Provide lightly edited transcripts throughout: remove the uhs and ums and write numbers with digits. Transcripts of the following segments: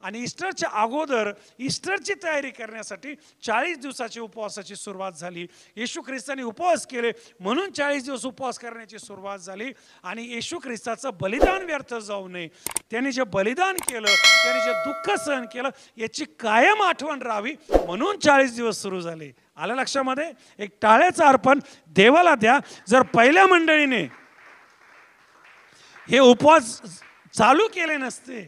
आणि ईस्टरच्या अगोदर ईस्टरची तयारी करण्यासाठी 40 दिवसाची उपवासाची सुरुवात झाली. येशू ख्रिस्ताने उपवास केले म्हणून 40 दिवस उपवास करण्याची सुरुवात झाली. आणि येशू ख्रिस्ताचं बलिदान व्यर्थ जाऊ नये, त्याने जे बलिदान केलं, त्याने जे दुःख सहन केलं, याची कायम आठवण राहावी म्हणून 40 दिवस सुरू झाले. आलं लक्षामध्ये? एक टाळ्याचं अर्पण देवाला द्या. जर पहिल्या मंडळीने हे उपवास चालू केले नसते,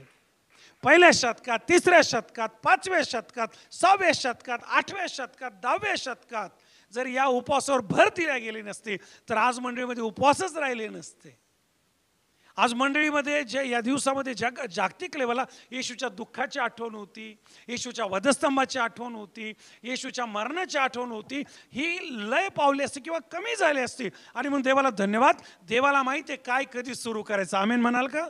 पहिल्या शतकात, तिसऱ्या शतकात, 5व्या शतकात, 6व्या शतकात, 8व्या शतकात, 10व्या शतकात जर या उपवासावर भर दिल्या गेली नसती तर आज मंडळीमध्ये उपवासच राहिले नसते. आज मंडळीमध्ये जे या दिवसामध्ये जागतिक लेवलला येशूच्या दुःखाची आठवण होती, येशूच्या वधस्तंभाची आठवण होती, येशूच्या मरणाची आठवण होती, ही लय पावली असते किंवा कमी झाली असती. आणि म्हणून देवाला धन्यवाद. देवाला माहिती आहे काय कधी सुरू करायचं. आमेन म्हणाल का?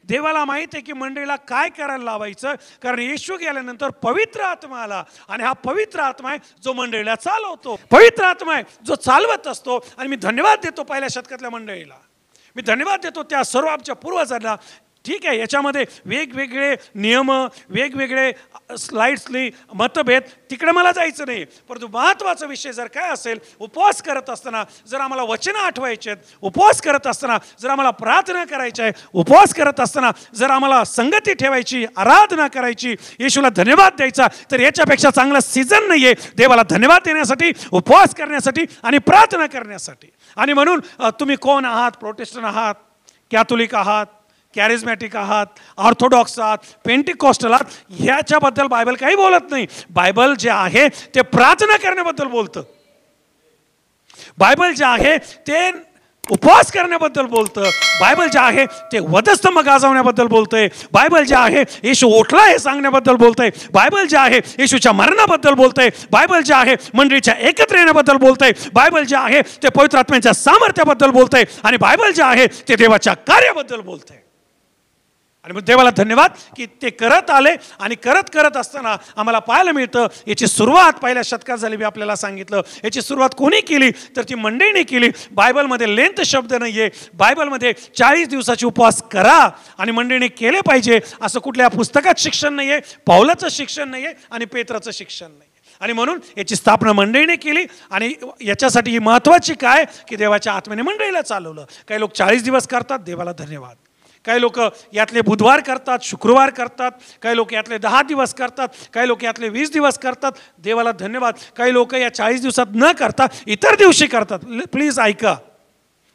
देवाला माहिती आहे की मंडळीला काय करायला लावायचं, कारण येशू गेल्यानंतर पवित्र आत्मा आला आणि हा पवित्र आत्मा आहे जो मंडळीला चालवतो, पवित्र आत्मा आहे जो चालवत असतो. आणि मी धन्यवाद देतो पहिल्या शतकातल्या मंडळीला, मी धन्यवाद देतो त्या सर्व आमच्या पूर्वजांना. ठीक आहे, याच्यामध्ये वेगवेगळे नियम, वेगवेगळे स्लाइड्सली मतभेद, तिकडे मला जायचं नाही. परंतु महत्त्वाचा विषय जर काय असेल, उपवास करत असताना जर आम्हाला वचनं आठवायचे आहेत, उपवास करत असताना जर आम्हाला प्रार्थना करायची आहे, उपवास करत असताना जर आम्हाला संगती ठेवायची, आराधना करायची, येशूला धन्यवाद द्यायचा, तर याच्यापेक्षा चांगला सीझन नाही आहे देवाला धन्यवाद देण्यासाठी, उपवास करण्यासाठी आणि प्रार्थना करण्यासाठी. आणि म्हणून तुम्ही कोण आहात, प्रोटेस्टंट आहात, कॅथोलिक आहात, कॅरिझमॅटिक आहात, ऑर्थोडॉक्स आहात, पेंटिकॉस्टल आहात, ह्याच्याबद्दल बायबल काही बोलत नाही. बायबल जे आहे ते प्रार्थना करण्याबद्दल बोलतं. बायबल जे आहे ते उपवास करण्याबद्दल बोलतं. बायबल जे आहे ते वधस्तंभ गाजवण्याबद्दल बोलतंय. बायबल जे आहे येशू उठला हे सांगण्याबद्दल बोलतंय. बायबल जे आहे येशूच्या मरणाबद्दल बोलतंय. बायबल जे आहे मंडळीच्या एकत्र येण्याबद्दल बोलतंय. बायबल जे आहे ते पवित्र आत्म्याच्या सामर्थ्याबद्दल बोलतंय. आणि बायबल जे आहे ते देवाच्या कार्याबद्दल बोलतंय. आणि मग देवाला धन्यवाद की ते करत आले. आणि करत असताना आम्हाला पाहायला मिळतं याची सुरुवात पहिल्या शतकात झाली. मी आपल्याला सांगितलं याची सुरुवात कोणी केली तर ती मंडळीने केली. बायबलमध्ये लेंथ शब्द नाही आहे, बायबलमध्ये 40 दिवसाचे उपवास करा आणि मंडळीने केले पाहिजे असं कुठल्या पुस्तकात शिक्षण नाही आहे, पावलाचं शिक्षण नाही आहे आणि पेत्राचं शिक्षण नाही. आणि म्हणून याची स्थापना मंडळीने केली. आणि याच्यासाठी ही महत्त्वाची काय की देवाच्या आत्म्याने मंडळीला चालवलं. काही लोक 40 दिवस करतात, देवाला धन्यवाद. काही लोक यातले बुधवार करतात, शुक्रवार करतात, काही लोक यातले 10 दिवस करतात, काही लोक यातले 20 दिवस करतात, देवाला धन्यवाद. काही लोक या 40 दिवसात न करता इतर दिवशी करतात. प्लीज ऐका,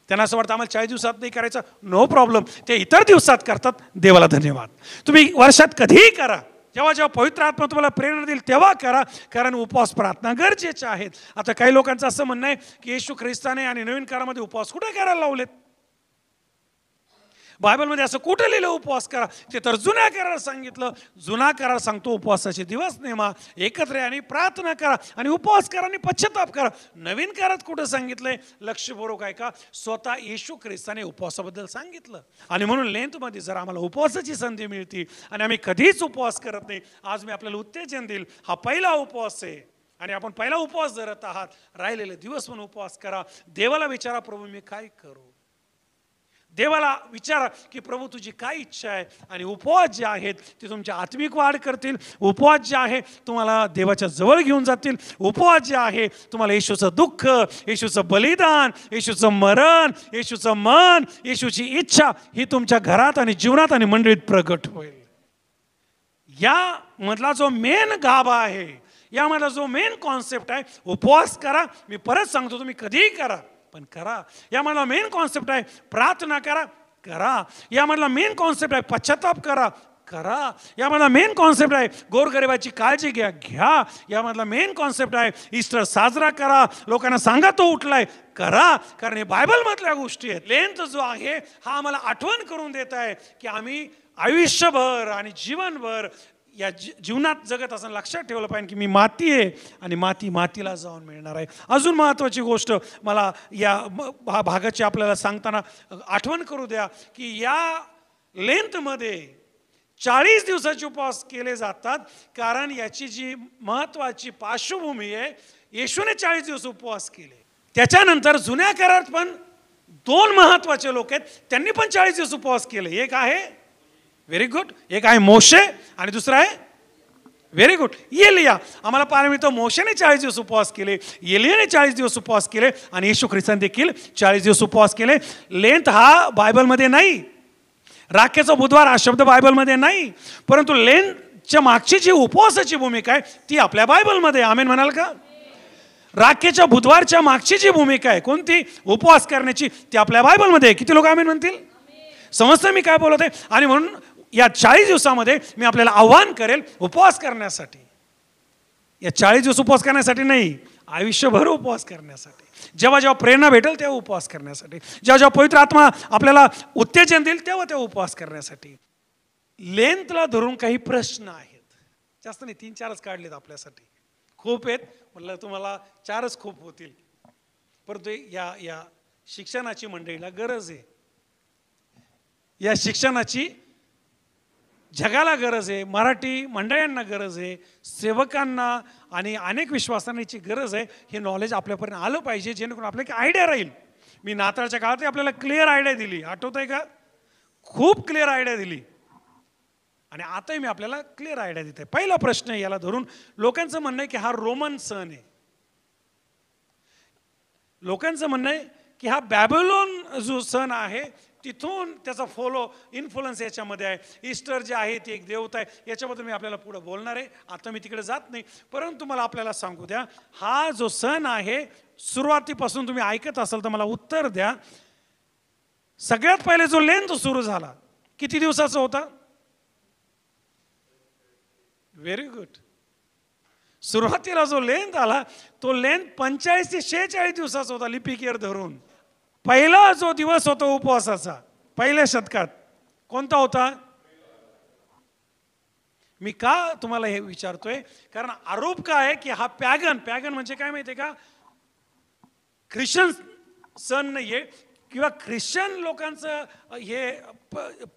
त्यांना असं वाटतं आम्हाला 40 दिवसात नाही करायचं, नो प्रॉब्लेम, ते इतर दिवसात करतात, देवाला धन्यवाद. तुम्ही वर्षात कधीही करा, जेव्हा जेव्हा पवित्र आत्मा तुम्हाला प्रेरणा देईल तेव्हा करा, कारण उपवास प्रार्थना गरजेच्या आहेत. आता काही लोकांचं असं म्हणणं आहे की येशू ख्रिस्ताने आणि नवीन करारामध्ये उपवास कुठे करायला लावलेत? बायबलमध्ये असं कुठं लिहिलं उपवास करा? ते तर जुन्या करार सांगितलं. जुना करार सांगतो उपवासाचे दिवस नेमा, एकत्र या आणि प्रार्थना करा आणि उपवास करा आणि पश्चाताप करा. नवीन करारात कुठं सांगितलंय? लक्षपूर्वक ऐका, स्वतः येशू ख्रिस्ताने उपवासाबद्दल सांगितलं. आणि म्हणून लेंथमध्ये जर आम्हाला उपवासाची संधी मिळते आणि आम्ही कधीच उपवास करत नाही, आज मी आपल्याला उत्तेजन देईल. हा पहिला उपवास आहे आणि आपण पहिला उपवास धरत आहात. राहिलेले दिवस पण उपवास करा. देवाला विचारा, प्रभू मी काय करू? देवाला विचारा की प्रभू तुझी काय इच्छा आहे. आणि उपवास जे आहेत ते तुमच्या आत्मिक वाढ करतील. उपवास जे आहे तुम्हाला देवाच्या जवळ घेऊन जातील. उपवास जे आहे तुम्हाला येशूचं दुःख, येशूचं बलिदान, येशूचं मरण, येशूचं मन, येशूची इच्छा ही तुमच्या घरात आणि जीवनात आणि मंडळीत प्रगट होईल. या मधला जो मेन गाभा आहे, यामधला जो मेन कॉन्सेप्ट आहे, उपवास करा. मी परत सांगतो, तुम्ही कधीही करा पण करा. यामधला मेन कॉन्सेप्ट आहे प्रार्थना करा, करा. यामधला मेन कॉन्सेप्ट आहे पश्चाताप करा, करा. यामधला मेन कॉन्सेप्ट आहे गोरगरिबाची काळजी घ्या, घ्या. यामधला मेन कॉन्सेप्ट आहे ईस्टर साजरा करा. लोकांना सांगा तो उठलाय, करा. कारण हे बायबलमधल्या गोष्टी आहेत. लेंथ जो आहे हा आम्हाला आठवण करून देत आहे की आम्ही आयुष्यभर आणि जीवनभर या जीवनात जगत असताना लक्षात ठेवलं पाहिजे की मी माती आहे आणि माती मातीला जाऊन मिळणार आहे. अजून महत्त्वाची गोष्ट मला या भागाची आपल्याला सांगताना आठवण करू द्या की या लेंथमध्ये 40 दिवसाचे उपवास केले जातात. कारण याची जी महत्त्वाची पार्श्वभूमी आहे, येशूने 40 दिवस उपवास केले. त्याच्यानंतर जुन्या करारात पण 2 महत्त्वाचे लोक आहेत, त्यांनी पण 40 दिवस उपवास केले. एक आहे व्हेरी गुड, एक आहे मोशे आणि दुसरा आहे व्हेरी गुड एलिया. आम्हाला पाहायला मिळतं मोशेने 40 दिवस उपवास केले, एलियाने 40 दिवस उपवास केले आणि येशू ख्रिस्ताने देखील 40 दिवस उपवास केले. लेंथ हा बायबलमध्ये नाही, राखेचा बुधवार हा शब्द बायबलमध्ये नाही, परंतु लेंथच्या मागची जी उपवासाची भूमिका आहे ती आपल्या बायबलमध्ये. आमेन म्हणाल का? राखेच्या बुधवारच्या मागची जी भूमिका आहे कोणती? उपवास करण्याची, ती आपल्या बायबलमध्ये. किती लोक आमेन म्हणतील? समजतं मी काय बोलत आहे? आणि म्हणून या 40 दिवसामध्ये मी आपल्याला आव्हान करेल उपवास करण्यासाठी. या 40 दिवस उपवास करण्यासाठी नाही, आयुष्यभर उपवास करण्यासाठी. जेव्हा जेव्हा प्रेरणा भेटेल तेव्हा उपवास करण्यासाठी, जेव्हा जेव्हा पवित्र आत्मा आपल्याला उत्तेजन देईल तेव्हा तेव्हा उपवास करण्यासाठी. लेंथला धरून काही प्रश्न आहेत, जास्त नाही, 3-4च काढलेत आपल्यासाठी. खूप आहेत म्हटलं तुम्हाला 4च खूप होतील, परंतु या शिक्षणाची मंडळीला गरज आहे. या शिक्षणाची जगाला गरज आहे, मराठी मंडळींना गरज आहे, सेवकांना आणि अनेक विश्वासांची गरज आहे. हे नॉलेज आपल्यापर्यंत आलं पाहिजे जेणेकरून आपल्याला आयडिया राहील. मी नाताळच्या काळात आपल्याला क्लिअर आयडिया दिली, आठवत आहे का? खूप क्लिअर आयडिया दिली आणि आताही मी आपल्याला क्लिअर आयडिया देते. पहिला प्रश्न आहे याला धरून, लोकांचं म्हणणं आहे की हा रोमन सण आहे. लोकांचं म्हणणं आहे की हा बॅबिलोन जो सण आहे तिथून त्याचा इन्फ्लुएन्स याच्यामध्ये आहे. ईस्टर जे आहे ती एक देवता आहे, याच्याबद्दल मी आपल्याला पुढे बोलणार आहे. आता मी तिकडे जात नाही, परंतु मला आपल्याला सांगू द्या, हा जो सण आहे सुरुवातीपासून तुम्ही ऐकत असाल तर मला उत्तर द्या. सगळ्यात पहिले जो लेंथ सुरू झाला किती दिवसाचा होता? Very good. सुरुवातीला जो लेंथ आला तो लेंथ 45 ते 46 दिवसाचा होता, लिपिक इयर धरून. पहिला जो दिवस होता उपवासाचा पहिल्या शतकात कोणता होता? मी का तुम्हाला हे विचारतोय, कारण आरोप काय आहे की हा पॅगन म्हणजे काय माहितीये का? ख्रिश्चन सण नाहीये किंवा ख्रिश्चन लोकांचं हे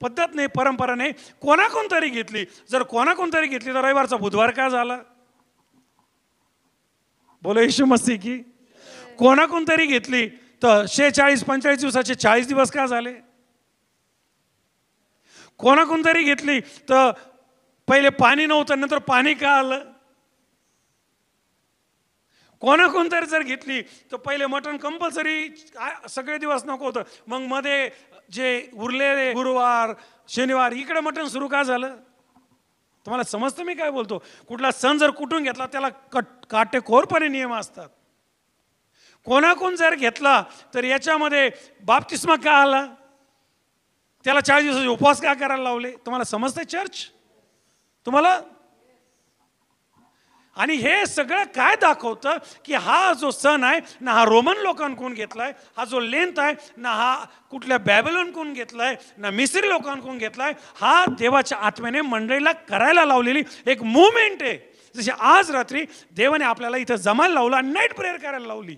पद्धत नाही, परंपरा नाही, कोणाकोण तरी घेतली. जर कोणाकोण तरी घेतली तर रविवारचा बुधवार का झाला? बोलो येशू मसीह की. कोणाकोण तरी घेतली तर 46-45 दिवसाचे 40 दिवस का झाले? कोणाकोण तरी घेतली तर पहिले पाणी नव्हतं नंतर पाणी का आलं? कोणाकोण तरी जर घेतली तर पहिले मटण कंपल्सरी सगळे दिवस नको होतं, मग मध्ये जे उरलेले गुरुवार शनिवार इकडे मटण सुरू का झालं? तुम्हाला समजतं मी काय बोलतो? कुठला सण जर कुठून घेतला त्याला काटेकोरपणे नियम असतात. कोणाकोण जर घेतला तर याच्यामध्ये बाप्तिस्मा का आला? त्याला 40 दिवसाचे उपवास का करायला लावले? तुम्हाला समजतंय चर्च तुम्हाला? आणि हे सगळं काय दाखवतं की हा जो सण आहे ना हा रोमन लोकांकडून घेतलाय, हा जो लेंथ आहे ना हा कुठल्या बॅबिलोनकडून घेतलाय ना मिस्री लोकांकडून घेतलाय. हा देवाच्या आत्म्याने मंडळीला करायला लावलेली एक मुवमेंट आहे. जशी आज रात्री देवाने आपल्याला इथं जमायला लावलं आणि नाईट प्रेयर करायला लावली,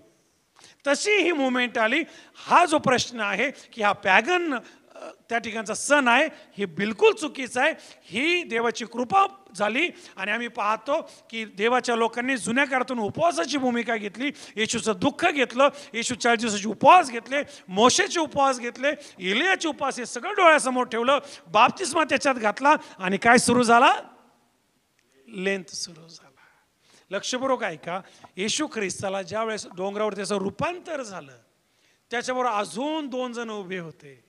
तशी ही मुवमेंट आली. हा जो प्रश्न आहे की हा पॅगन त्या ठिकाणचा सण आहे हे बिलकुल चुकीचं आहे. ही देवाची कृपा झाली आणि आम्ही पाहतो की देवाच्या लोकांनी जुन्या काळातून उपवासाची भूमिका घेतली. येशूचं दुःख घेतलं, येशू 40 दिवसाचे उपवास घेतले, मोशेचे उपवास घेतले, एलियाचे उपवास, हे सगळं डोळ्यासमोर ठेवलं, बाप्तिस्मा त्याच्यात घातला आणि काय सुरू झाला? लेंथ सुरू झाला. लक्षपूर्वक ऐका, येशू ख्रिस्ताला ज्या वेळेस डोंगरावर त्याचं रूपांतर झालं त्याच्याबरोबर अजून 2 जण उभे होते.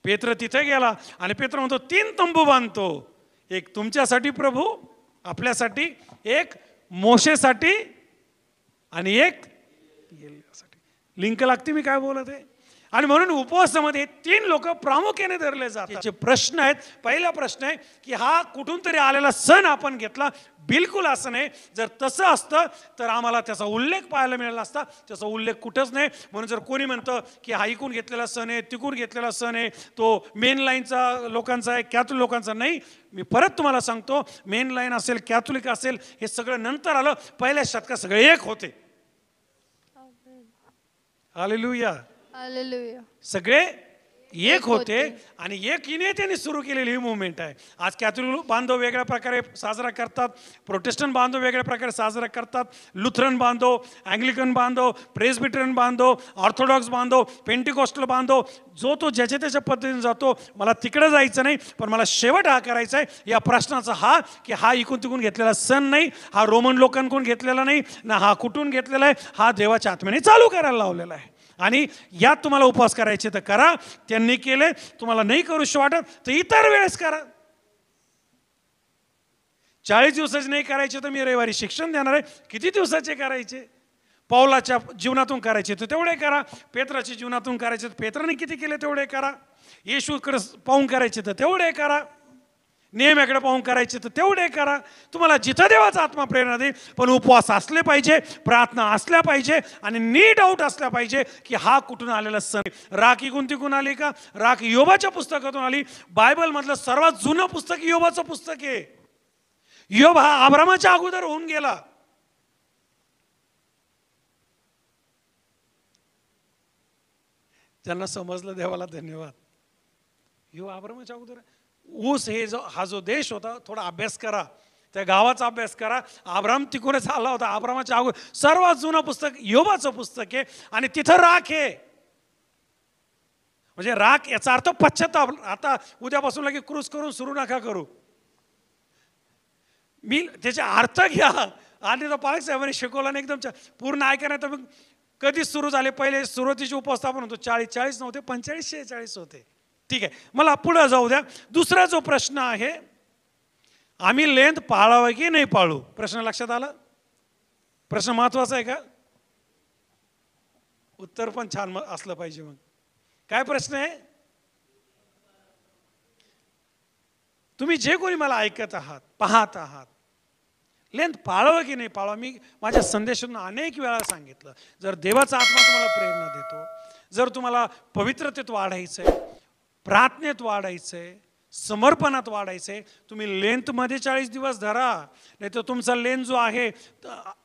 पेत्र तिथे गेला आणि पेत्र म्हणतो 3 तंबू बांधतो, एक तुमच्यासाठी प्रभू, आपल्यासाठी, एक मोशेसाठी आणि एक एलियासाठी. लिंक लागते मी काय बोलत आहे? आणि म्हणून उपवासामध्ये 3 लोक प्रामुख्याने धरले जातात. त्याचे प्रश्न आहेत. पहिला प्रश्न आहे की हा कुठून तरी आलेला सण आपण घेतला. बिलकुल असं नाही. जर तसं असतं तर आम्हाला त्याचा उल्लेख पाहायला मिळाला असता. त्याचा उल्लेख कुठंच नाही. म्हणून जर कोणी म्हणतं की हा इकून घेतलेला सण आहे, तिकून घेतलेला सण आहे, तो मेन लाईनचा लोकांचा आहे, कॅथोलिक लोकांचा नाही. मी परत तुम्हाला सांगतो, मेन लाईन असेल, कॅथोलिक असेल, हे सगळं नंतर आलं. पहिल्या शतकात सगळे एक होते. Hallelujah, hallelujah. सगळे एक होते आणि एकीने त्यांनी सुरू केलेली ही मुवमेंट आहे. आज कॅथोलिक बांधव वेगळ्या प्रकारे साजरा करतात, प्रोटेस्टंट बांधव वेगळ्या प्रकारे साजरा करतात, लुथरन बांधव, अँग्लिकन बांधव, प्रेस्बिटरियन बांधव, ऑर्थोडॉक्स बांधव, पेंटिकॉस्टल बांधव, जो तो ज्याच्या त्याच्या पद्धतीने जातो. मला तिकडे जायचं नाही, पण मला शेवट हा करायचा आहे या प्रश्नाचा हा, की हा इकून तिकून घेतलेला सण नाही, हा रोमन लोकांकडून घेतलेला नाही ना, हा कुठून घेतलेला आहे, हा देवाच्या आत्म्याने चालू करायला लावलेला आहे. आणि यात तुम्हाला उपवास करायचे तर करा, त्यांनी केले. तुम्हाला नाही करूशी वाटत तर इतर वेळेस करा. 40 दिवसाचे नाही करायचे तर मी रविवारी शिक्षण देणार आहे. किती दिवसाचे करायचे? पौलाच्या जीवनातून करायचे तर तेवढे करा, पेत्राच्या जीवनातून करायचे तर पेत्राने किती केले तेवढे करा, येशूकडे पाहून करायचे तर तेवढे करा, नेहमीकडे पाहून करायचे तर तेवढे करा. तुम्हाला जिथं देवाचा आत्मा प्रेरणा देईल, पण उपवास असले पाहिजे, प्रार्थना असल्या पाहिजे आणि नीट आऊट असल्या पाहिजे की हा कुठून आलेला सण. राख इकून तिकून आली का? राख योबाच्या पुस्तकातून आली. बायबलमधलं सर्वात जुनं पुस्तक योबाचं पुस्तक आहे. योब हा अब्रामाच्या अगोदर होऊन गेला. ज्यांना समजलं देवाला धन्यवाद. योब अब्रामाच्या अगोदर. ऊस हे हा जो देश होता, थोडा अभ्यास करा, त्या गावाचा अभ्यास करा. अब्राम तिकडूनच आला होता. अब्रामाच्या अगोदर सर्वात जुनं पुस्तक योबाचं पुस्तक आहे आणि तिथं राख आहे. म्हणजे राख याचा अर्थ पश्चाताप. आता उद्यापासून लगे क्रूज करून सुरू नका करू. मी त्याचे अर्थ घ्या. आणि तो पालक साहेबांनी शिकवला नाही एकदम पूर्ण ऐका नाही तर मग कधीच सुरू झाले. पहिले सुरुवातीचे उपस्थापन होतो 40 नव्हते, 45-46 होते. ठीक आहे, मला पुढे जाऊ द्या. दुसरा जो प्रश्न आहे, आम्ही लेंथ पाळावं की नाही पाळू? प्रश्न लक्षात आला? प्रश्न महत्वाचा आहे का? उत्तर पण छान असलं पाहिजे. मग काय प्रश्न आहे? तुम्ही जे कोणी मला ऐकत आहात, पाहत आहात, लेंथ पाळावं की नाही पाळावं? मी माझ्या संदेशातून अनेक वेळा सांगितलं, जर देवाचा आत्मा तुम्हाला प्रेरणा देतो, जर तुम्हाला पवित्रतेत वाढायचंय, प्रार्थनेत वाढायचंय, समर्पणात वाढायचंय, तुम्ही लेंथमध्ये 40 दिवस धरा. नाही तर तुमचा लेंथ जो आहे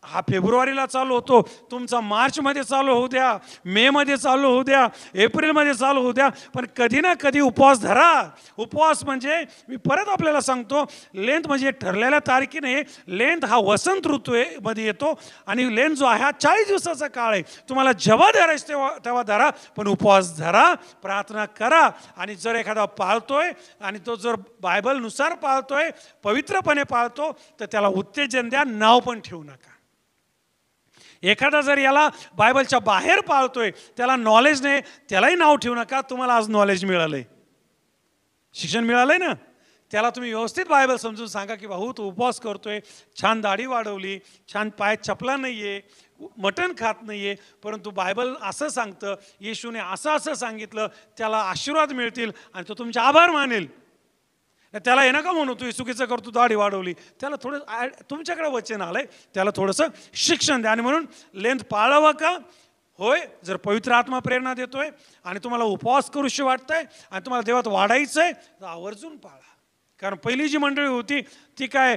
हा फेब्रुवारीला चालू होतो, तुमचा मार्चमध्ये चालू होऊ द्या, मेमध्ये चालू होऊ द्या, एप्रिलमध्ये चालू होऊ द्या, पण कधी ना कधी उपवास धरा. उपवास म्हणजे मी परत आपल्याला सांगतो, लेंथ म्हणजे ठरलेल्या तारखेने. लेंथ हा वसंत ऋतू मध्ये येतो आणि लेंथ जो आहे हा 40 दिवसाचा काळ आहे. तुम्हाला जेव्हा धरायचं तेव्हा धरा, पण उपवास धरा, प्रार्थना करा. आणि जर एखादा पाळतोय आणि तो जर बायबलनुसार पाळतोय, पवित्रपणे पाळतो, तर त्याला उत्तेजन द्या, नाव पण ठेवू नका. एखादा जर याला बायबलच्या बाहेर पाळतोय, त्याला नॉलेज नाही, त्यालाही नाव ठेवू नका. तुम्हाला आज नॉलेज मिळालंय, शिक्षण मिळालंय ना, त्याला तुम्ही व्यवस्थित बायबल समजून सांगा की भाऊ तू उपवास करतोय, छान दाढी वाढवली, छान पायात चपला नाहीये, मटण खात नाहीये, परंतु बायबल असं सांगतं, येशूने असं असं सांगितलं, त्याला आशीर्वाद मिळतील आणि तो तुमचे आभार मानेल. त्याला हे नका म्हणू तू चुकीचं करतो, दाढी वाढवली. त्याला थोडं तुमच्याकडे वचन आलंय, त्याला थोडंसं शिक्षण द्या. आणि म्हणून लेंथ पाळावं का? होय, जर पवित्र आत्मा प्रेरणा देतोय आणि तुम्हाला उपवास करूशी वाटतंय आणि तुम्हाला देवात वाढायचंय तर आवर्जून पाळा. कारण पहिली जी मंडळी होती ती काय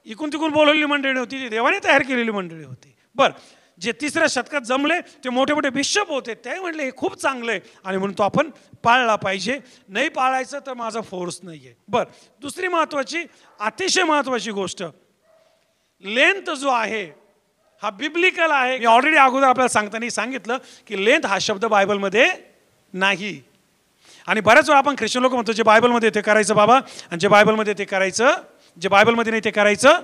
इकून तिकून बोलवलेली मंडळी नव्हती, ती देवाने तयार केलेली मंडळी होती. बरं, जे 3ऱ्या शतकात जमले ते मोठे मोठे बिशप होते, ते म्हणले हे खूप चांगलं आहे आणि म्हणून तो आपण पाळला पाहिजे. नाही पाळायचं तर माझा फोर्स नाही आहे. बरं, दुसरी महत्त्वाची, अतिशय महत्त्वाची गोष्ट, लेंथ जो आहे हा बिब्लिकल आहे. मी ऑलरेडी अगोदर आपल्याला सांगताना सांगितलं की लेंथ हा शब्द बायबलमध्ये नाही. आणि बऱ्याच वेळा आपण ख्रिश्चन लोक म्हणतो जे बायबलमध्ये ते करायचं बाबा, आणि जे बायबलमध्ये ते करायचं, जे बायबलमध्ये नाही ते करायचं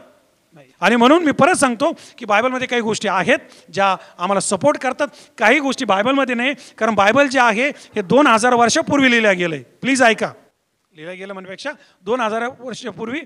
नाही. आणि म्हणून मी परत सांगतो की बायबलमध्ये काही गोष्टी आहेत ज्या आम्हाला सपोर्ट करतात, काही गोष्टी बायबलमध्ये नाही. कारण बायबल जे आहे हे 2000 वर्षापूर्वी लिहिलं गेलंय. प्लीज ऐका, लिहिलं गेलं म्हणण्यापेक्षा 2000 वर्षापूर्वी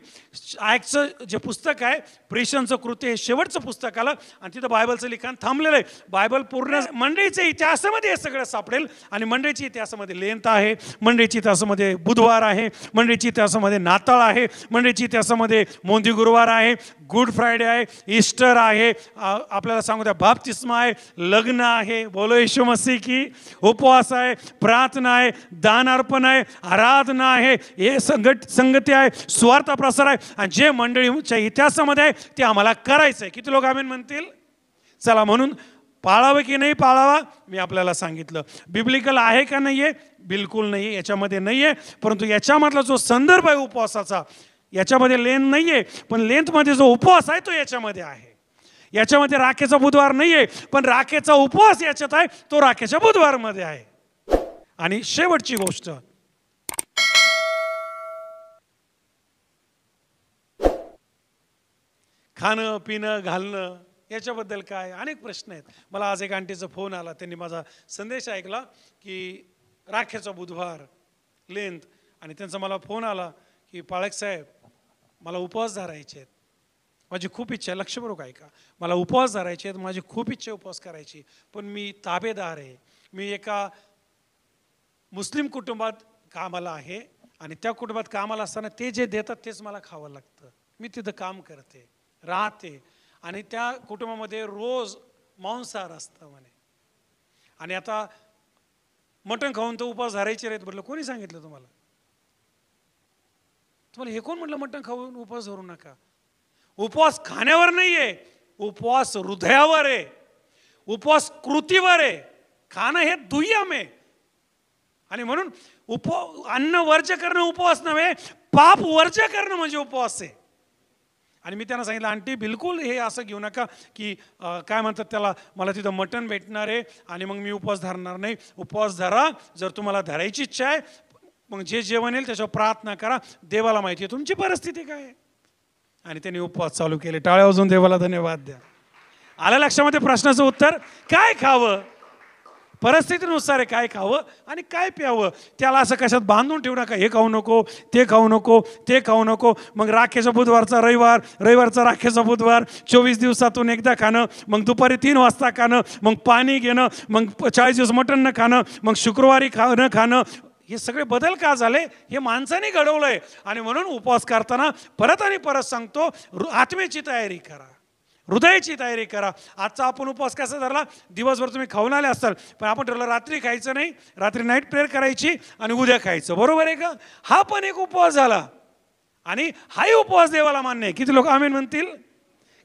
ॲक्टचं जे पुस्तक आहे, प्रेषणचं कृत्य, हे शेवटचं पुस्तक आलं आणि तिथं बायबलचं लिखाण थांबलेलं आहे. बायबल पूर्ण मंडळीच्या इतिहासामध्ये हे सगळं सापडेल. आणि मंडळीच्या इतिहासामध्ये लेंथ आहे, मंडळीच्या इतिहासामध्ये बुधवार आहे, मंडळीच्या इतिहासामध्ये नाताळ आहे, मंडळीच्या इतिहासामध्ये मोंदी गुरुवार आहे, गुड फ्रायडे आहे, ईस्टर आहे, आपल्याला सांगू द्या बाप्तिस्मा आहे, लग्न आहे, बोलो येशू मसीह की, उपवास आहे, प्रार्थना आहे, दान अर्पण आहे, आराधना आहे, हे संगती आहे, स्वार्थ प्रसार आहे. आणि जे मंडळीच्या इतिहासामध्ये आहे ते आम्हाला करायचं आहे. किती लोक आमेन म्हणतील? चला, म्हणून पाळावं की नाही पाळावा मी आपल्याला सांगितलं. बिब्लिकल आहे का नाही आहे? बिलकुल नाही आहे, याच्यामध्ये नाही आहे. परंतु याच्यामधला जो संदर्भ आहे उपवासाचा, याच्यामध्ये लेन नाही आहे, पण लेंथमध्ये जो उपवास आहे तो याच्यामध्ये आहे. याच्यामध्ये राखेचा बुधवार नाही आहे, पण राखेचा उपवास याच्यात आहे, तो राखेच्या बुधवारमध्ये आहे. आणि शेवटची गोष्ट, खाणं पिणं घालणं याच्याबद्दल काय अनेक प्रश्न आहेत. मला आज एक आंटीचा फोन आला, त्यांनी माझा संदेश ऐकला की राखेचा बुधवार लेंथ, आणि त्यांचा मला फोन आला की पाळक साहेब मला उपवास धरायचे आहेत, माझी खूप इच्छा आहे, लक्षपूर्वक ऐका, मला उपवास धरायचे आहेत, माझी खूप इच्छा आहे उपवास करायची, पण मी ताबेदार आहे, मी एका मुस्लिम कुटुंबात कामाला आहे आणि त्या कुटुंबात कामाला असताना ते जे देतात तेच मला खावं लागतं, मी तिथं काम करते राहते आणि त्या कुटुंबामध्ये रोज मांसाहार असतं म्हणे, आणि आता मटण खाऊन तर उपवास धरायचे आहेत. म्हटलं कोणी सांगितलं तुम्हाला? तुम्हाला हे कोण म्हटलं मटण खाऊन उपवास धरू नका? उपवास खाण्यावर नाहीये, उपवास हृदयावर आहे, उपवास कृतीवर आहे. खाणं हे दुय्यम आहे. आणि म्हणून अन्न वर्ज्य करणं उपवास नव्हे, पाप वर्ज्य करणं म्हणजे उपवास आहे. आणि मी त्यांना सांगितलं आंटी बिलकुल हे असं घेऊ नका की काय म्हणतात त्याला, मला तिथं मटण भेटणार आहे आणि मग मी उपवास धरणार नाही. उपवास धरा, जर तुम्हाला धरायची इच्छा आहे, मग जे जेवण येईल त्याच्यावर प्रार्थना करा, देवाला माहिती आहे तुमची परिस्थिती काय आहे. आणि त्यांनी उपवास चालू केले. टाळ्या वाजवून देवाला धन्यवाद द्या. आलं लक्षामध्ये प्रश्नाचं उत्तर? काय खावं, परिस्थितीनुसार काय खावं आणि काय प्यावं. त्याला असं कशात बांधून ठेवू नका, हे खाऊ नको, ते खाऊ नको, ते खाऊ नको. मग राखेचा बुधवारचा रविवार, रविवारचा राखेचा बुधवार, 24 दिवसातून एकदा खाणं, मग दुपारी 3 वाजता खाणं, मग पाणी घेणं, मग 40 दिवस मटण न खाणं, मग शुक्रवारी खाणं, हे सगळे बदल का झाले? हे माणसाने घडवलंय. आणि म्हणून उपवास करताना परत आणि परत सांगतो, आत्मेची तयारी करा, हृदयाची तयारी करा. आजचा आपण उपवास कसा धरला? दिवसभर तुम्ही खाऊन आले असाल, पण आपण ठरवलं रात्री खायचं नाही, रात्री नाईट प्रेयर करायची आणि उद्या खायचं. बरोबर आहे का? हा पण एक उपवास झाला आणि हाही उपवास देवाला मान्य आहे. किती लोक आमेन म्हणतील?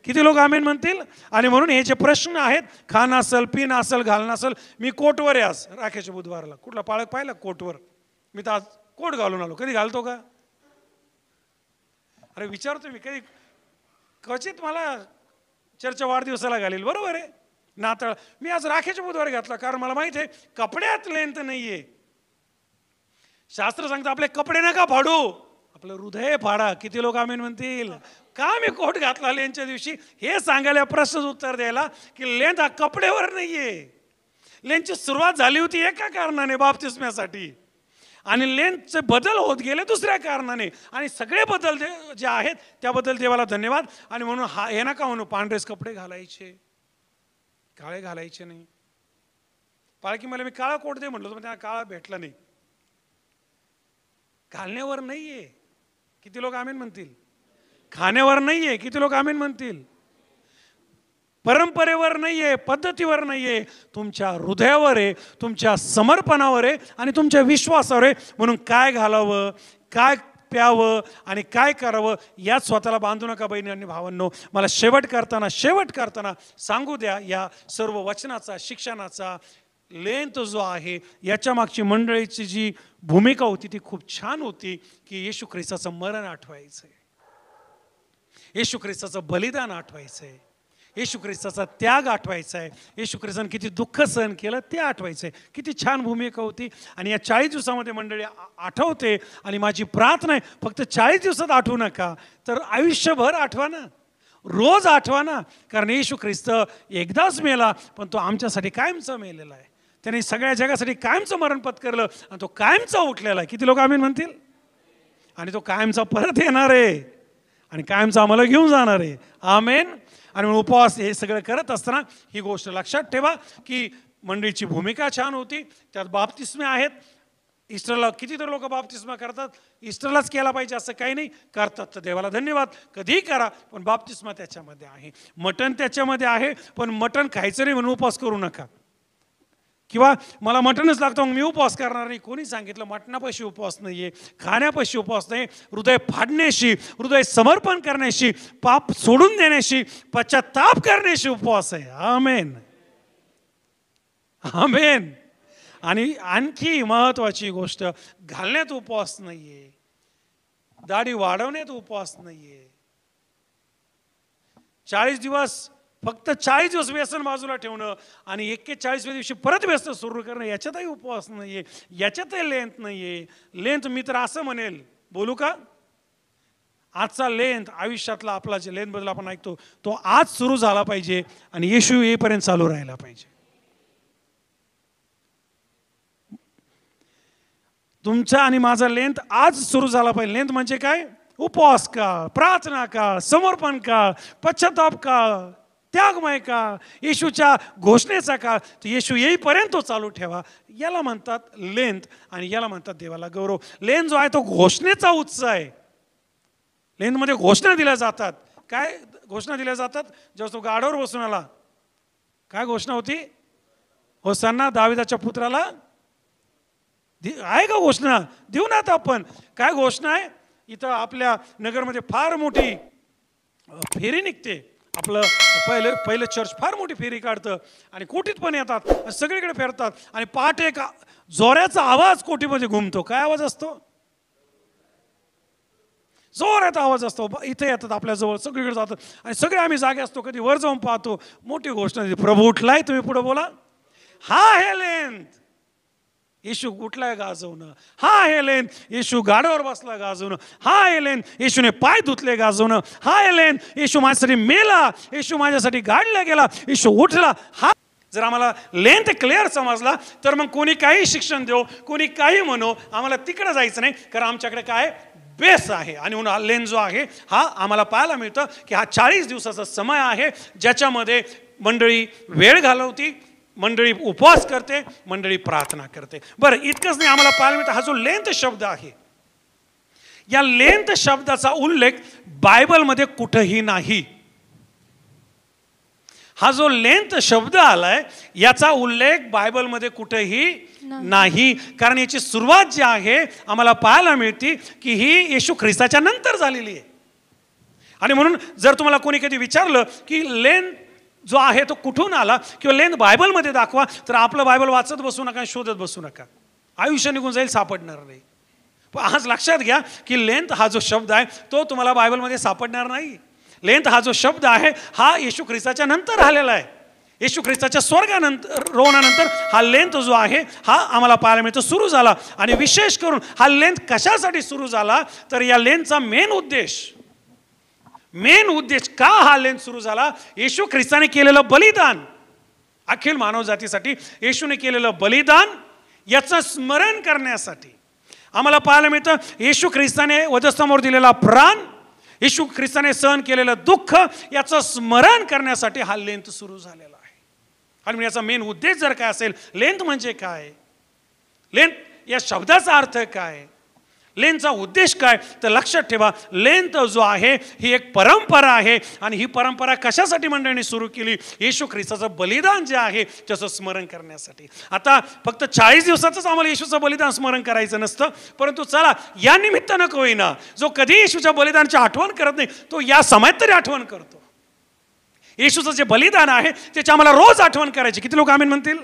किती लोक आमेन म्हणतील? आणि म्हणून हे जे प्रश्न आहेत, खाणं असेल, पिणं असेल, घालणं असेल, मी कोटवर आहे आज राखेच्या बुधवारला. कुठला पाळक पाहिला कोटवर? मी तर आज कोट घालून आलो. कधी घालतो का? अरे विचारतो मी, कधी क्वचित मला चर्चा वाढदिवसाला घालील, बरोबर आहे, नाताळ. मी आज राखेच्या बुधवारी घातला कारण मला माहिती आहे कपड्यात लेंथ नाहीये. शास्त्र सांगतं आपले कपडे नका फाडू, आपलं हृदय फाडा. किती लोक आमेन म्हणतील? का मी कोट घातला लेंथच्या दिवशी? हे सांगायला प्रश्नच उत्तर द्यायला की लेंथ हा कपड्यावर नाहीये. लेंथची सुरुवात झाली होती एका कारणाने, बाप्तिस्म्यासाठी, आणि लेंथचे बदल होत गेले दुसऱ्या कारणाने. आणि सगळे बदल जे आहेत त्याबद्दल देवाला धन्यवाद. आणि म्हणून हा हे नका म्हणू पांढरेच कपडे घालायचे, काळे घालायचे नाही. पालखी मला मी काळा कोट दे म्हटलं, तर त्यांना काळा भेटला नाही. घालण्यावर नाहीये. किती लोक आमेन म्हणतील? खाण्यावर नाहीये. किती लोक आमेन म्हणतील? परंपरेवर नाहीये, पद्धतीवर नाहीये, तुमच्या हृदयावर आहे, तुमच्या समर्पणावर आहे आणि तुमच्या विश्वासावर आहे. म्हणून काय घालावं, काय प्यावं आणि काय करावं यात स्वतःला बांधू नका बहिणी आणि भावांनो. मला शेवट करताना सांगू द्या, या सर्व वचनाचा, शिक्षणाचा लेंथ जो आहे याच्या मागची मंडळीची जी भूमिका होती ती खूप छान होती की येशू ख्रिस्ताचं मरण आठवायचं आहे, येशू ख्रिस्ताचं बलिदान आठवायचं आहे, येशू ख्रिस्ताचा त्याग आठवायचा आहे, येशू ख्रिस्ताने किती दुःख सहन केलं ते आठवायचं आहे. किती छान भूमिका होती. आणि या 40 दिवसामध्ये मंडळी आठवते. आणि माझी प्रार्थना आहे, फक्त 40 दिवसात आठवू नका, तर आयुष्यभर आठवा ना, रोज आठवा ना. कारण येशू ख्रिस्त एकदाच मेला, पण तो आमच्यासाठी कायमचा मेलेला आहे. त्याने सगळ्या जगासाठी कायमचं मरण पत्करलं आणि तो कायमचा उठलेला आहे. किती लोक आम्ही म्हणतील? आणि तो कायमचा परत येणार आहे आणि कायमचा आम्हाला घेऊन जाणार आहे. आमेन. आणि उपवास हे सगळं करत असताना ही गोष्ट लक्षात ठेवा की मंडळीची भूमिका छान होती. त्यात बाप्तिस्मे आहेत. ईस्टरला कितीतरी लोक बाप्तिस्मा करतात. ईस्टरलाच केला पाहिजे असं काही नाही, करतात तर देवाला धन्यवाद, कधीही करा, पण बाप्तिस्मा त्याच्यामध्ये आहे, मटण त्याच्यामध्ये आहे. पण मटण खायचं नाही म्हणून उपवास करू नका, किंवा मला मटणच लागतं मग मी उपवास करणार नाही. कोणी सांगितलं? मटणापाशी उपवास नाही आहे, खाण्यापाशी उपवास नाही. हृदय फाडण्याशी, हृदय समर्पण करण्याशी, पाप सोडून देण्याशी, पश्चाताप करण्याशी उपवास आहे. आमेन, आमेन. आणि आणखी महत्वाची गोष्ट, घालण्यात उपवास नाहीये, दाढी वाढवण्यात उपवास नाहीये. 40 दिवस, फक्त 40 दिवस व्यसन बाजूला ठेवणं आणि 41व्या दिवशी परत व्यसन सुरू करणं, याच्यातही उपवास नाहीये, याच्यातही लेंथ नाहीये. लेंथ मी तर असं म्हणेल, बोलू का, आजचा लेंथ आयुष्यातला आपला जे लेंथ बद्दल आपण ऐकतो तो आज सुरू झाला पाहिजे आणि येशू येईपर्यंत चालू राहिला पाहिजे. तुमचा आणि माझा लेंथ आज सुरू झाला पाहिजे. लेंथ म्हणजे काय? उपवास का, प्रार्थना का, समर्पण का, पश्चाताप का, त्यागमय का, येशूच्या घोषणेचा का, तर येशू येईपर्यंत तो चालू ठेवा. याला म्हणतात लेंथ आणि याला म्हणतात देवाला गौरव. लेंथ जो आहे तो घोषणेचा उत्सव आहे. लेंथमध्ये घोषणा दिल्या जातात. काय घोषणा दिल्या जातात? जेव्हा तो गाढवावर बसून आला, काय घोषणा होती? होसाना दाविदाच्या पुत्राला. आहे का घोषणा? देऊ ना आता आपण. काय घोषणा आहे? इथं आपल्या नगरमध्ये फार मोठी फेरी निघते. आपलं पहिलं चर्च फार मोठी फेरी काढतं आणि कोटीत पण येतात, सगळीकडे फिरतात आणि पहाटे एक जोराचा आवाज कोटीमध्ये घुमतो. काय आवाज असतो? जोराचा आवाज असतो. इथे येतात आपल्या जवळ, सगळीकडे जातात आणि सगळे आम्ही जागे असतो. कधी वर जाऊन पाहतो, मोठी घोषणा दिली, प्रभू उठलाय. तुम्ही पुढे बोला. हा हे लेंथ, येशू उठलाय गाजवणं. हा हे लेंथ, येशू गाड्यावर बसला गाजवणं. हा हे लेंथ, येशूने पाय धुतले गाजवणं. हा हे लेंथ, येशू माझ्यासाठी मेला, येशू माझ्यासाठी गाडला गेला, येशू उठला. हा जर आम्हाला लेंथ क्लिअर समजला तर मग कोणी काही शिक्षण देऊ, कोणी काही म्हणू, आम्हाला तिकडे जायचं नाही. कारण आमच्याकडे काय बेस आहे. आणि म्हणून हा लेंथ जो आहे हा आम्हाला पाहायला मिळतं की हा 40 दिवसाचा समय आहे, ज्याच्यामध्ये मंडळी वेळ घालवती, मंडळी उपवास करते, मंडळी प्रार्थना करते. बरं, इतकंच नाही, आम्हाला पाहायला मिळतं हा जो लेंथ शब्द आहे, या लेंथ शब्दाचा उल्लेख बायबलमध्ये कुठेही नाही. हा जो लेंथ शब्द आलाय याचा उल्लेख बायबलमध्ये कुठेही नाही. कारण याची सुरुवात जी आहे आम्हाला पाहायला मिळते की ही येशू ख्रिस्ताच्या नंतर झालेली आहे. आणि म्हणून जर तुम्हाला कोणी कधी विचारलं की लेंथ जो आहे तो कुठून आला किंवा लेंथ बायबलमध्ये दाखवा, तर आपलं बायबल वाचत बसू नका, शोधत बसू नका, आयुष्य निघून जाईल, सापडणार नाही. पण आज लक्षात घ्या की लेंथ हा जो शब्द आहे तो तुम्हाला बायबलमध्ये सापडणार नाही. लेंथ हा जो शब्द आहे हा येशू ख्रिस्ताच्या नंतर आलेला आहे. येशू ख्रिस्ताच्या स्वर्गानंतर, रोवणानंतर हा लेंथ जो आहे हा आम्हाला पाहायला मिळतो सुरू झाला. आणि विशेष करून हा लेंथ कशासाठी सुरू झाला, तर या लेंथचा मेन उद्देश का हा लेंथ सुरू झाला? येशू ख्रिस्ताने केलेलं बलिदान, अखिल मानव जातीसाठी येशूने केलेलं बलिदान याचं स्मरण करण्यासाठी आम्हाला पाहायला मिळतं. येशू ख्रिस्ताने वधस्तंभावर दिलेला प्राण, येशू ख्रिस्ताने सहन केलेलं दुःख याचं स्मरण करण्यासाठी हा लेंथ सुरू झालेला आहे. आणि याचा मेन उद्देश जर काय असेल, लेंथ म्हणजे काय, लेंथ या शब्दाचा अर्थ काय, लेंथचा उद्देश काय, तर लक्षात ठेवा, लेंथ जो आहे ही एक परंपरा आहे. आणि ही परंपरा कशासाठी मंडळींनी सुरू केली? येशू ख्रिस्ताचं बलिदान जे आहे त्याचं स्मरण करण्यासाठी. आता फक्त 40 दिवसाचंच आम्हाला येशूचं बलिदान स्मरण करायचं नसतं, परंतु चला या निमित्तानं का होईना, जो कधी येशूच्या बलिदानाची आठवण करत नाही तो या समयात तरी आठवण करतो. येशूचं जे बलिदान आहे त्याची आम्हाला रोज आठवण करायची. किती लोक आमीन म्हणतील?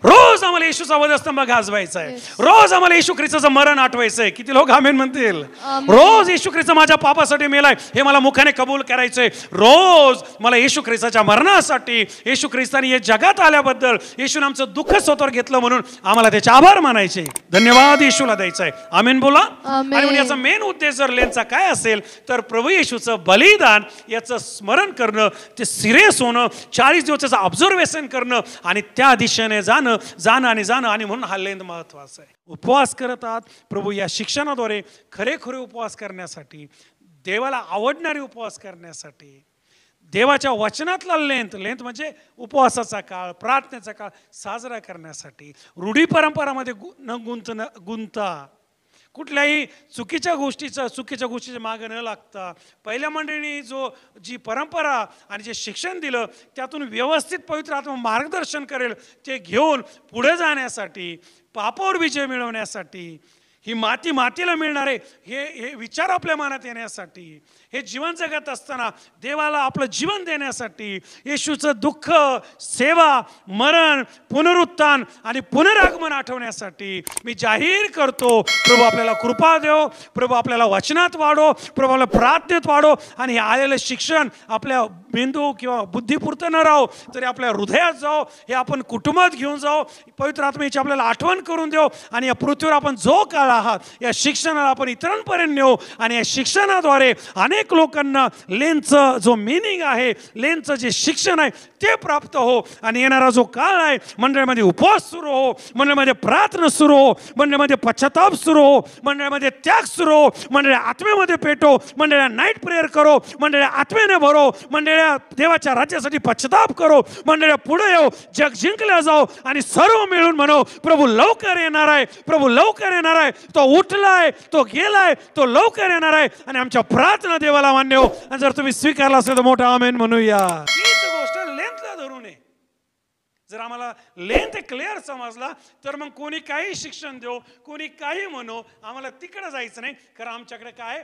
रोज आम्हाला येशूचा वधस्तंभ गाजवायचा आहे, रोज आम्हाला येशू ख्रिस्ताचं मरण आठवायचं आहे. किती लोक आमेन म्हणतील? रोज येशू ख्रिस्त माझ्या पापासाठी मेलाय हे मला मुखाने कबूल करायचंय. रोज मला येशू ख्रिस्ताच्या मरणासाठी, येशू ख्रिस्ताने या जगात आल्याबद्दल, येशूने आमचं दुःख स्वतःवर घेतलं म्हणून आम्हाला त्याचे आभार मानायचे, धन्यवाद येशूला द्यायचा आहे. आमेन बोला. आणि याचा मेन उद्देश जर लेंथचा काय असेल तर प्रभू येशूचं बलिदान याचं स्मरण करणं, ते सिरियस होणं, 40 दिवसाचं ऑब्झर्वेशन करणं आणि त्या दिशेने जाणं आणि म्हणून हा लेंथ महत्वाचा आहे. उपवास करत आहात प्रभू या शिक्षणाद्वारे खरे उपवास करण्यासाठी, देवाला आवडणारे उपवास करण्यासाठी, देवाच्या वचनातला लेंथ म्हणजे उपवासाचा काळ, प्रार्थनेचा काळ साजरा करण्यासाठी, रूढी परंपरामध्ये न गुंता, कुठल्याही चुकीच्या गोष्टीच्या मागे न लागता, पहिल्या मंडळींनी जी परंपरा आणि जे शिक्षण दिलं त्यातून व्यवस्थित पवित्र आत्मा मार्गदर्शन करेल ते घेऊन पुढे जाण्यासाठी, पापावर विजय मिळवण्यासाठी, ही मातीला मिळणारे हे विचार आपल्या मनात येण्यासाठी, हे जीवन जगत असताना देवाला आपलं जीवन देण्यासाठी येशूचं दुःख, सेवा, मरण, पुनरुत्थान आणि पुनरागमन आठवण्यासाठी मी जाहीर करतो, प्रभू आपल्याला कृपा देव, प्रभू आपल्याला वचनात वाढो, प्रभू आपल्याला प्रार्थनेत वाढो आणि हे आलेलं शिक्षण आपल्या मेंदू किंवा बुद्धीपुरतं न राहो तरी आपल्या हृदयात जाओ, हे आपण कुटुंबात घेऊन जाओ, पवित्र आत्म्याची आपल्याला आठवण करून देऊ आणि या पृथ्वीवर आपण जो काळ आहात या शिक्षणाला आपण इतरांपर्यंत नेऊ आणि या शिक्षणाद्वारे अनेक लोकांना लेनचं जो मिनिंग आहे, लेनचं जे शिक्षण आहे ते प्राप्त हो आणि येणारा जो काळ आहे मंडळामध्ये उपवास सुरू हो, मंडळामध्ये प्रार्थना सुरू हो, मंडळामध्ये पश्चाताप सुरू हो, मंडळामध्ये त्याग सुरू हो, मंडळी आत्म्यामध्ये पेटो, मंडळा नाईट प्रेयर करो, मंडळी आत्म्याने भरो, मंडळ्या देवाच्या राज्यासाठी पश्चाताप करो, मंडळ्या पुढे येऊ, जग जिंकल्या जाओ आणि सर्व मिळून म्हणो प्रभू लवकर येणार आहे, प्रभू लवकर येणार आहे, तो उठलाय, तो गेलाय, तो लवकर येणार आहे आणि आमच्या प्रार्थना देवाला मान्य हो. आणि जर तुम्ही स्वीकारला असेल तर मोठा आमेन म्हणूया. हीच गोष्ट लेंथला धरून आहे. जर आम्हाला लेंथ क्लिअर समजला तर मग कोणी काही शिक्षण देऊ, कोणी काही म्हणो, आम्हाला तिकडे जायचं नाही, कारण आमच्याकडे काय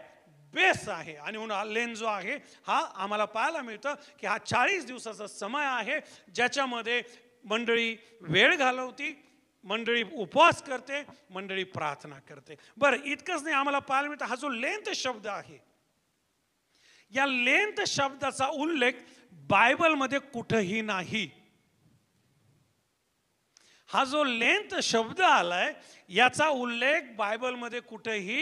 बेस आहे. आणि म्हणून हा लेन जो आहे हा आम्हाला पाहायला मिळतं की हा 40 दिवसाचा समय आहे ज्याच्यामध्ये मंडळी वेळ घालवती, मंडळी उपवास करते, मंडळी प्रार्थना करते. बरं, इतकंच नाही, आम्हाला पाहायला मिळतं हा जो लेंथ शब्द आहे, या लेंथ शब्दाचा उल्लेख बायबलमध्ये कुठेही नाही. हा जो लेंथ शब्द आलाय याचा उल्लेख बायबलमध्ये कुठेही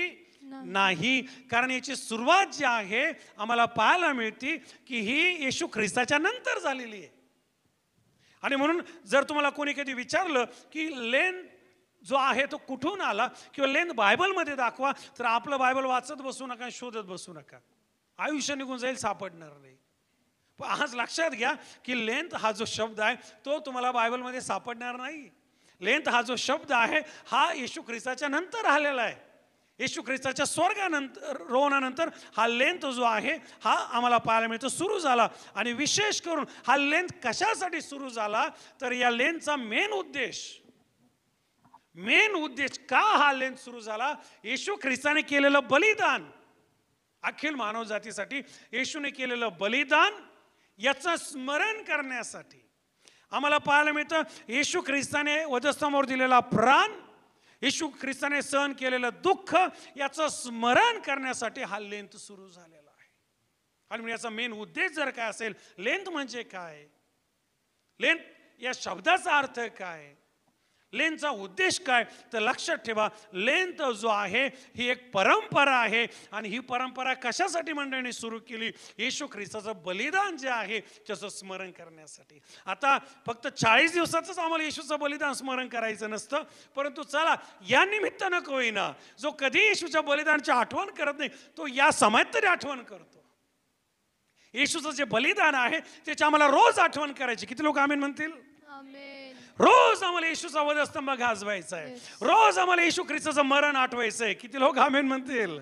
नाही, कारण याची सुरुवात जी आहे आम्हाला पाहायला मिळते की ही येशू ख्रिस्ताच्या नंतर झालेली आहे. आणि म्हणून जर तुम्हाला कोणी कधी विचारलं की लेन जो आहे तो कुठून आला किंवा लेन बायबलमध्ये दाखवा, तर आपलं बायबल वाचत बसू नका, शोधत बसू नका, आयुष्य निघून जाईल, सापडणार नाही. पण आज लक्षात घ्या की लेंथ हा जो शब्द आहे तो तुम्हाला बायबलमध्ये सापडणार नाही. लेंथ हा जो शब्द आहे हा येशू ख्रिस्ताच्या नंतर आलेला आहे. येशू ख्रिस्ताच्या स्वर्गानंतर रोवणानंतर हा लेंथ जो आहे हा आम्हाला पाहायला मिळतो सुरू झाला. आणि विशेष करून हा लेंथ कशासाठी सुरू झाला, तर या लेंथचा मेन उद्देश का हा लेंथ सुरू झाला, येशू ख्रिस्ताने केलेलं बलिदान, अखिल मानव जातीसाठी येशूने केलेलं बलिदान याचं स्मरण करण्यासाठी. आम्हाला पाहायला मिळतं येशू ख्रिस्ताने वधस्तंभावर दिलेला प्राण, येशू ख्रिस्ताने सहन केलेलं दुःख याचं स्मरण करण्यासाठी हा लेंथ सुरू झालेला आहे. आणि याचा मेन उद्देश जर काय असेल, लेंथ म्हणजे काय, लेंथ या शब्दाचा अर्थ काय, लेंथचा उद्देश काय, तर लक्षात ठेवा लेंथ जो आहे ही एक परंपरा आहे. आणि ही परंपरा कशासाठी मंडळींनी सुरू केली, येशू ख्रिस्ताचं बलिदान जे आहे त्याचं स्मरण करण्यासाठी. आता फक्त 40 दिवसाचंच आम्हाला येशूचं बलिदान स्मरण करायचं नसतं, परंतु चला या निमित्तानं का होईना जो कधी येशूच्या बलिदानाची आठवण करत नाही तो या समयात तरी आठवण करतो. येशूचं जे बलिदान आहे त्याची आम्हाला रोज आठवण करायची. किती लोक आमेन म्हणतील? रोज आम्हाला येशूचा वधस्तंभ गाजवायचा आहे, रोज आम्हाला येशू ख्रिस्ताचं मरण आठवायचं आहे. किती लोक आमेन म्हणतील?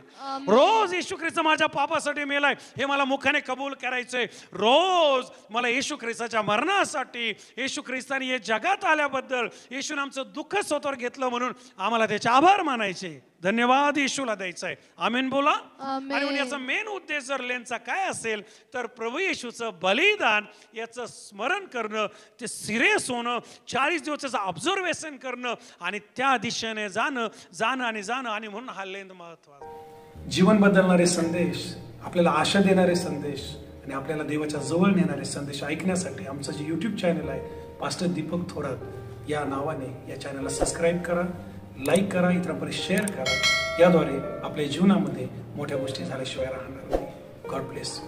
रोज येशू ख्रिस्त माझ्या पापासाठी मेलाय हे मला मुखाने कबूल करायचंय. रोज मला येशू ख्रिस्ताच्या मरणासाठी, येशू ख्रिस्ताने या जगात आल्याबद्दल, येशूने आमचं दुःख स्वतःवर घेतलं म्हणून आम्हाला त्याचे आभार मानायचे, धन्यवाद येशूला द्यायचा आहे. आमेन बोला. आणि याचा मेन उद्देश जर लेंथचा काय असेल तर प्रभू येशूचं बलिदान याचं स्मरण करणं, ते सिरियस होणं, 40 दिवसाचं ऑब्झर्वेशन करणं आणि त्या दिशेने जाणं आणि म्हणून हा लेंथ महत्त्वाचा. जीवन बदलणारे संदेश, आपल्याला आशा देणारे संदेश आणि आपल्याला देवाच्या जवळ नेणारे संदेश ऐकण्यासाठी आमचं जे YouTube चॅनल आहे पास्टर दीपक थोरात या नावाने, या चॅनलला सबस्क्राईब करा, लाईक करा, इतरांपर्यंत शेअर करा. याद्वारे आपल्या जीवनामध्ये मोठ्या गोष्टी झाल्याशिवाय राहणार नाही. God bless.